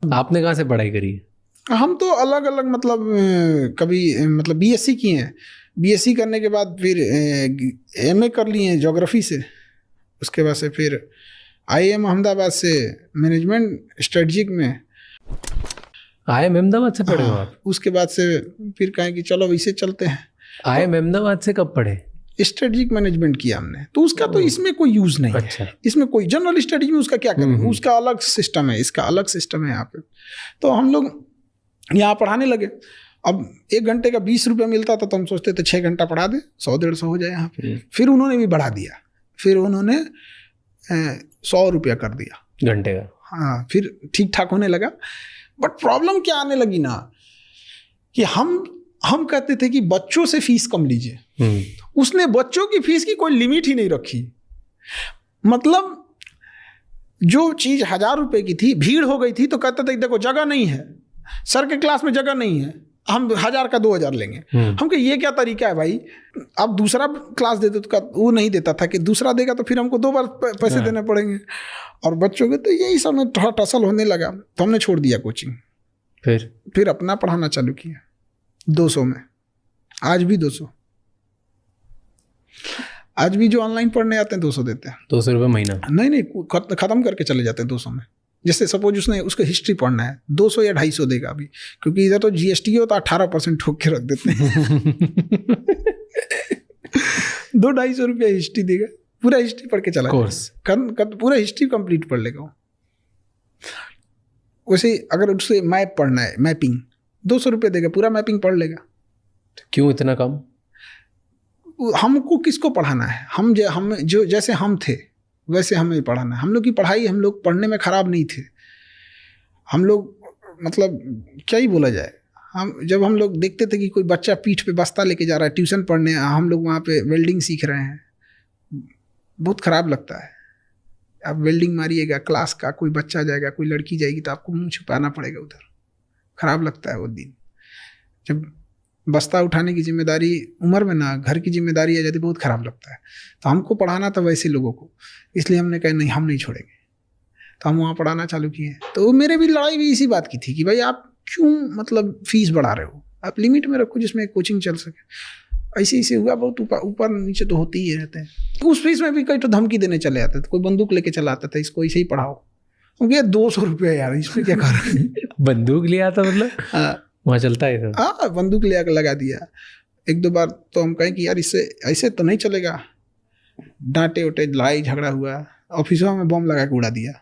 आपने कहाँ से पढ़ाई करी है? हम तो अलग अलग मतलब कभी मतलब बीएससी किए हैं। बीएससी करने के बाद फिर एमए कर लिए हैं ज्योग्राफी से। उसके बाद से फिर आईएम अहमदाबाद से मैनेजमेंट स्ट्रेटजिक में। आईएम अहमदाबाद से पढ़े हो आप? उसके बाद से फिर कहें कि चलो वैसे चलते हैं। आईएम अहमदाबाद से कब पढ़े? स्ट्रेटजिक मैनेजमेंट किया हमने, तो उसका तो इसमें कोई यूज नहीं अच्छा। है। इसमें कोई जनरल स्टडीज में उसका क्या करें, उसका अलग सिस्टम है, इसका अलग सिस्टम है यहाँ पे। तो हम लोग यहाँ पढ़ाने लगे। अब 1 घंटे का 20 रुपये मिलता था, तो हम सोचते थे 6 घंटा पढ़ा दे, 100-150 हो जाए यहाँ पे। फिर उन्होंने भी बढ़ा दिया, फिर उन्होंने 100 रुपया कर दिया घंटे का। हाँ, फिर ठीक ठाक होने लगा। बट प्रॉब्लम क्या आने लगी ना, कि हम कहते थे कि बच्चों से फीस कम लीजिए। उसने बच्चों की फीस की कोई लिमिट ही नहीं रखी। मतलब जो चीज 1000 रुपए की थी, भीड़ हो गई थी, तो कहते थे देखो जगह नहीं है, सर के क्लास में जगह नहीं है, हम 1000 का 2000 लेंगे। हम कहे ये क्या तरीका है भाई। अब दूसरा क्लास देते तो वो नहीं देता था कि दूसरा देगा तो फिर हमको 2 बार पैसे देने पड़ेंगे। और बच्चों के तो यही सब में थोड़ा टसल होने लगा, तो हमने छोड़ दिया कोचिंग। फिर अपना पढ़ाना चालू किया 200 में। आज भी 200। आज भी जो ऑनलाइन पढ़ने आते हैं 200 देते हैं। 200 रुपये महीना? नहीं, खत्म करके चले जाते हैं 200 में। जैसे सपोज उसको हिस्ट्री पढ़ना है, 200 या 250 देगा अभी, क्योंकि इधर तो जीएसटी हो तो 18% ठोक के रख देते हैं। 200-250 रुपया हिस्ट्री देगा, पूरा हिस्ट्री पढ़ के चला कोर्स पूरा हिस्ट्री कंप्लीट पढ़ लेगा वो। वैसे अगर उससे मैप पढ़ना है, मैपिंग, 200 रुपये देगा, पूरा मैपिंग पढ़ लेगा। क्यों इतना कम? हमको किसको पढ़ाना है? हम जो जैसे हम थे वैसे हमें पढ़ाना है। हम लोग की पढ़ाई, हम लोग पढ़ने में ख़राब नहीं थे। हम लोग मतलब क्या ही बोला जाए, जब हम लोग देखते थे कि कोई बच्चा पीठ पे बस्ता लेके जा रहा है ट्यूशन पढ़ने, हम लोग वहाँ पे वेल्डिंग सीख रहे हैं, बहुत ख़राब लगता है। आप वेल्डिंग मारिएगा, क्लास का कोई बच्चा जाएगा, कोई लड़की जाएगी, तो आपको मुँह छुपाना पड़ेगा उधर। ख़राब लगता है वो दिन, जब बस्ता उठाने की जिम्मेदारी उम्र में ना घर की जिम्मेदारी आ जाती, बहुत ख़राब लगता है। तो हमको पढ़ाना था वैसे लोगों को, इसलिए हमने कहा नहीं, हम नहीं छोड़ेंगे। तो हम वहाँ पढ़ाना चालू किए। तो मेरे भी लड़ाई भी इसी बात की थी कि भाई आप क्यों मतलब फीस बढ़ा रहे हो, आप लिमिट में रखो जिसमें कोचिंग चल सके। ऐसे हुआ, बहुत ऊपर नीचे तो होते ही रहते हैं। तो उस फीस में भी कई तो धमकी देने चले आते थे, कोई बंदूक लेके चला आता था, इसको ऐसे ही पढ़ाओ। क्योंकि 200 रुपया यार, इसमें क्या कर रहे हैं। बंदूक लिया था मतलब? हाँ, वहाँ चलता है। हाँ, बंदूक ले आकर लगा दिया 1-2 बार। तो हम कहें कि यार इससे ऐसे तो नहीं चलेगा। डांटे उटे, लड़ाई झगड़ा हुआ, ऑफिसों में बम लगा के उड़ा दिया।